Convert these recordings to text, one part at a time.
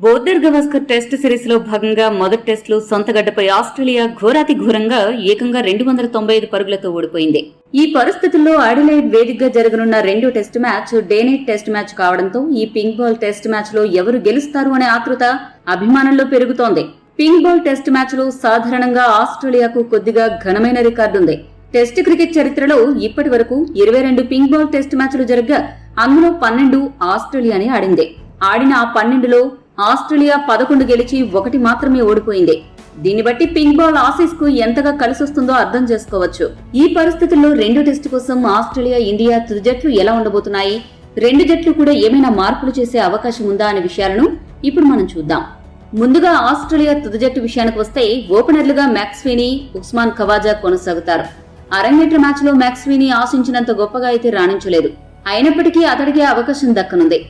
Border Gavaskar test series లో భాగంగా మొదటి టెస్ట్ లో సొంత గడ్డపై ఆస్ట్రేలియా ఘోరాతి ఘోరంగా ఏకంగా 295 పరుగులతో ఓడిపోయింది. ఈ పరిస్థితుల్లో అడిలైడ్ వేదికగా జరగనున్న రెండో test match day night test match కావడంతో ఈ పింక్ బాల్ టెస్ట్ మ్యాచ్ లో ఎవరు గెలుస్తారు అనే ఆతృత అభిమానుల్లో పెరుగుతోంది. పింక్ బాల్ టెస్ట్ మ్యాచ్ లో సాధారణంగా ఆస్ట్రేలియాకు కొద్దిగా ఘనమైన రికార్డుంది. టెస్ట్ క్రికెట్ చరిత్రలో ఇప్పటి వరకు 22 పింక్ బాల్ టెస్ట్ మ్యాచ్లు జరగగా అందులో 12 ఆస్ట్రేలియానే ఆడింది. ఆడిన ఆ 12లో ఆస్ట్రేలియా 11 గెలిచి 1 మాత్రమే ఓడిపోయింది. దీన్ని బట్టి పింక్ బాల్ ఆసీస్ కు ఎంతగా కలిసొస్తుందో అర్థం చేసుకోవచ్చు. ఈ పరిస్థితుల్లో రెండో టెస్టు కోసం ఆస్ట్రేలియా, ఇండియా తుది జట్లు ఎలా ఉండబోతున్నాయి, రెండు జట్లు కూడా ఏమైనా మార్పులు చేసే అవకాశం ఉందా అనే విషయాలను ఇప్పుడు మనం చూద్దాం. ముందుగా ఆస్ట్రేలియా తుది జట్టు విషయానికి వస్తే ఓపెనర్లుగా మ్యాక్స్వీనీ, ఉస్మాన్ ఖవాజా కొనసాగుతారు. అరంగేట్ర మ్యాచ్ లో మ్యాక్స్వీనీ ఆశించినంత గొప్పగా అయితే రాణించలేదు. అయినప్పటికీ అతడికి అవకాశం దక్కనుంది.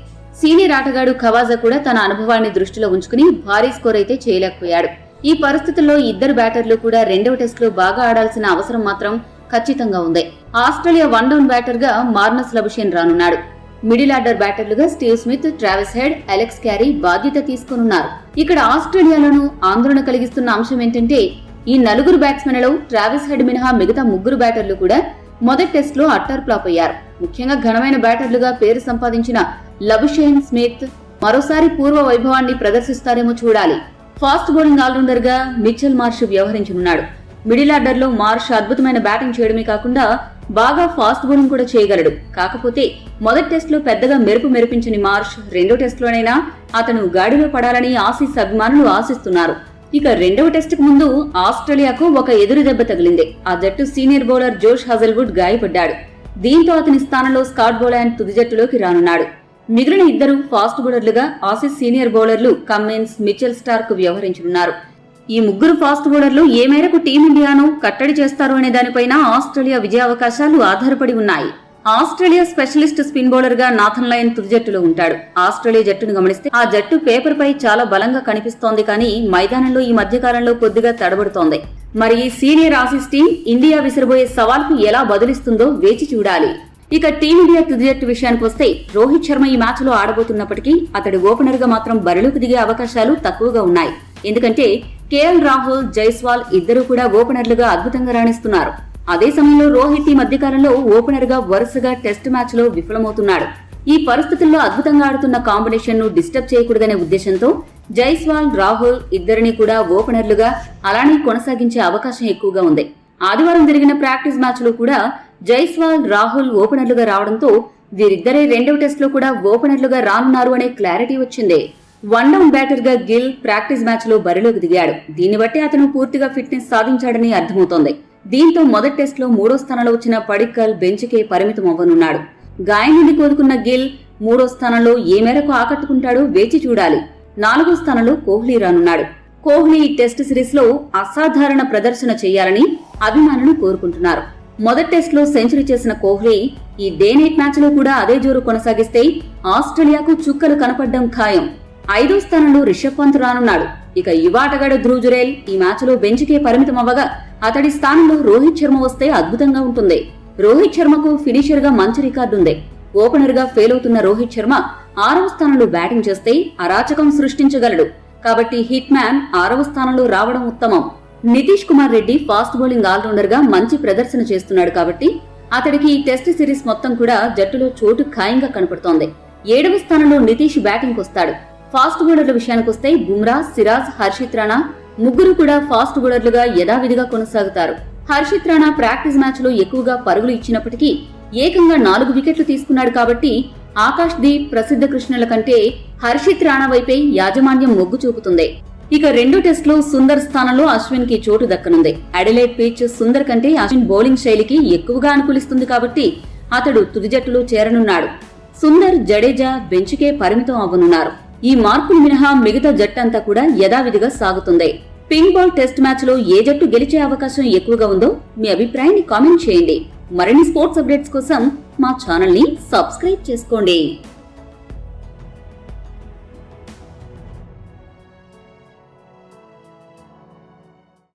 సీనియర్ ఆటగాడు ఖవాజా కూడా తన అనుభవాన్ని దృష్టిలో ఉంచుకుని భారీ స్కోర్ అయితే చేయలేకపోయాడు. ఈ పరిస్థితుల్లో ఇద్దరు బ్యాటర్లు కూడా రెండవ టెస్ట్ లో బాగా ఆడాల్సిన అవసరం మాత్రం ఖచ్చితంగా ఉంది. ఆస్ట్రేలియా వన్ డౌన్ బ్యాటర్ గా మార్నస్ లబుషేన్ రానున్నాడు. మిడిల్ ఆర్డర్ బ్యాటర్లుగా Steve Smith, Travis Head, Alex Carey బాధ్యత తీసుకోనున్నారు. ఇక్కడ ఆస్ట్రేలియాలోనూ ఆందోళన కలిగిస్తున్న అంశం ఏంటంటే ఈ నలుగురు బ్యాట్స్మెన్లలో ట్రావిస్ హెడ్ మినహా మిగతా ముగ్గురు బ్యాటర్లు కూడా మొదటి టెస్ట్ లో అట్టర్ ఫ్లాప్ అయ్యారు. ముఖ్యంగా ఘనమైన బ్యాటర్లుగా పేరు సంపాదించిన లబుషేన్, స్మిత్ మరోసారి పూర్వ వైభవాన్ని ప్రదర్శిస్తారేమో చూడాలి. ఫాస్ట్ బౌలింగ్ ఆల్రౌండర్ గా మిచెల్ మార్ష్ వ్యవహరించనున్నాడు. మిడిల్ ఆర్డర్ లో మార్ష్ అద్భుతమైన బ్యాటింగ్ చేయడమే కాకుండా బాగా ఫాస్ట్ బౌలింగ్ కూడా చేయగలడు. కాకపోతే మొదటి టెస్ట్ లో పెద్దగా మెరిపించని మార్ష్ రెండో టెస్ట్ లోనైనా అతను గాడిలో పడాలని ఆసీస్ అభిమానులు ఆశిస్తున్నారు. ఇక రెండవ టెస్ట్ కు ముందు ఆస్ట్రేలియాకు ఒక ఎదురు దెబ్బ తగిలింది. ఆ జట్టు సీనియర్ బౌలర్ జోష్ హజల్వుడ్ గాయపడ్డాడు. దీంతో అతని స్థానంలో స్కాట్ బోలాండ్ తుది జట్టులోకి రానున్నాడు. మిగిలిన ఇద్దరు ఫాస్ట్ బౌలర్లుగా ఆసీస్ సీనియర్ బౌలర్లు కమ్మిన్స్, మిచెల్ స్టార్క్ వ్యవహరించనున్నారు. ఈ ముగ్గురు ఫాస్ట్ బౌలర్లు ఏ మేరకు టీమిండియాను కట్టడి చేస్తారు అనే దానిపైన ఆస్ట్రేలియా విజయావకాశాలు ఆధారపడి ఉన్నాయి. ఆస్ట్రేలియా స్పెషలిస్ట్ స్పిన్ బౌలర్ గా నాథన్ లయన్ తుది జట్టులో ఉంటాడు. ఆస్ట్రేలియా జట్టును గమనిస్తే ఆ జట్టు పేపర్ పై చాలా బలంగా కనిపిస్తోంది, కానీ మైదానంలో ఈ మధ్యకాలంలో కొద్దిగా తడబడుతోంది. మరి ఈ సీనియర్ ఆసీస్ టీం ఇండియా విసిరబోయే సవాల్కు ఎలా బదులిస్తుందో వేచి చూడాలి. ఇక టీమిండియా తుది జట్టు విషయానికి వస్తే రోహిత్ శర్మ ఈ మ్యాచ్ లో ఆడబోతున్నప్పటికీ అతడు ఓపెనర్ గా మాత్రం బరిలోకి దిగే అవకాశాలు తక్కువగా ఉన్నాయి. ఎందుకంటే కేఎల్ రాహుల్, జైస్వాల్ ఇద్దరు కూడా ఓపెనర్లుగా అద్భుతంగా రాణిస్తున్నారు. అదే సమయంలో రోహిత్ ఈ మధ్యకాలంలో ఓపెనర్ గా వరుసగా టెస్ట్ మ్యాచ్ లో విఫలమవుతున్నాడు. ఈ పరిస్థితుల్లో అద్భుతంగా ఆడుతున్న కాంబినేషన్ ను డిస్టర్బ్ చేయకూడదనే ఉద్దేశంతో జైస్వాల్, రాహుల్ ఇద్దరిని కూడా ఓపెనర్లుగా అలానే కొనసాగించే అవకాశం ఎక్కువగా ఉంది. ఆదివారం జరిగిన ప్రాక్టీస్ మ్యాచ్ లో కూడా జైస్వాల్, రాహుల్ ఓపెనర్లుగా రావడంతో వీరిద్దరే రెండవ టెస్ట్ లో కూడా ఓపెనర్లుగా రానున్నారు అనే క్లారిటీ వచ్చింది. వన్ డౌన్ బ్యాటర్ గా గిల్ ప్రాక్టీస్ మ్యాచ్ లో బరిలోకి దిగాడు. దీన్ని బట్టి అతను పూర్తిగా ఫిట్నెస్ సాధించాడని అర్థమవుతోంది. దీంతో మొదటి టెస్ట్ లో 3వ స్థానంలో వచ్చిన పడిక్కల్ బెంచ్కే పరిమితం అవ్వనున్నాడు. గాయం నుండి కోలుకున్న గిల్ 3వ స్థానంలో ఏ మేరకు ఆకట్టుకుంటాడో వేచి చూడాలి. 4వ స్థానంలో కోహ్లీ రానున్నాడు. కోహ్లీ ఈ టెస్ట్ సిరీస్ లో అసాధారణ ప్రదర్శన చేయాలని అభిమానులు కోరుకుంటున్నారు. మొదటి టెస్ట్ లో సెంచరీ చేసిన కోహ్లీ ఈ డే నైట్ మ్యాచ్ లో కూడా అదే జోరు కొనసాగిస్తే ఆస్ట్రేలియాకు చుక్కలు కనపడ్డం ఖాయం. 5వ స్థానంలో రిషబ్ పంత్ రానున్నాడు. ఇక యువ ఆటగాడు ధ్రువ్ జురేల్ ఈ మ్యాచ్ లో బెంచ్కే పరిమితం అవ్వగా అతడి స్థానంలో రోహిత్ శర్మ వస్తే అద్భుతంగా ఉంటుంది. రోహిత్ శర్మకు ఫినిషర్ గా మంచి రికార్డుంది. ఓపెనర్ గా ఫెయిల్ అవుతున్న రోహిత్ శర్మ 6వ స్థానంలో బ్యాటింగ్ చేస్తే అరాచకం సృష్టించగలడు. కాబట్టి హిట్ మ్యాన్ 6వ స్థానంలో రావడం ఉత్తమం. Nitish Kumar Reddy fast bowling allrounder గా మంచి ప్రదర్శన చేస్తున్నాడు కాబట్టి అతడికి ఈ టెస్ట్ సిరీస్ మొత్తం కూడా జట్టులో చోటు ఖాయంగా కనపడుతోంది. 7వ స్థానంలో నితీష్ బ్యాటింగ్ వస్తాడు. ఫాస్ట్ బౌలర్ల విషయానికొస్తే బుమ్రా, సిరాజ్, హర్షిత్ రాణా ముగ్గురు కూడా ఫాస్ట్ బౌలర్లుగా యథావిధిగా కొనసాగుతారు. హర్షిత్ రాణా ప్రాక్టీస్ మ్యాచ్ లో ఎక్కువగా పరుగులు ఇచ్చినప్పటికీ ఏకంగా 4 వికెట్లు తీసుకున్నాడు కాబట్టి ఆకాష్ దీప్, ప్రసిద్ధ కృష్ణల కంటే హర్షిత్ రాణా వైపే యాజమాన్యం మొగ్గు చూపుతుంది. ఇక రెండో టెస్ట్ లో సుందర్ స్థానంలో అశ్విన్ కి చోటు దక్కనుంది. అడిలైడ్ పిచ్ సుందర్ కంటే అశ్విన్ బౌలింగ్ శైలికి ఎక్కువగా అనుకూలిస్తుంది కాబట్టి అతడు తుది జట్టులో చేరనున్నాడు. సుందర్, జడేజా బెంచ్కే పరిమితం అవ్వనున్నారు. ఈ మార్పులు మినహా మిగతా జట్టంతా కూడా యథావిధిగా సాగుతుంది. పింక్ బాల్ టెస్ట్ మ్యాచ్ లో ఏ జట్టు గెలిచే అవకాశం ఎక్కువగా ఉందో మీ అభిప్రాయాన్ని కామెంట్ చేయండి. మరిన్ని స్పోర్ట్స్ అప్డేట్స్ కోసం మా ఛానల్ ని సబ్స్క్రైబ్ చేసుకోండి.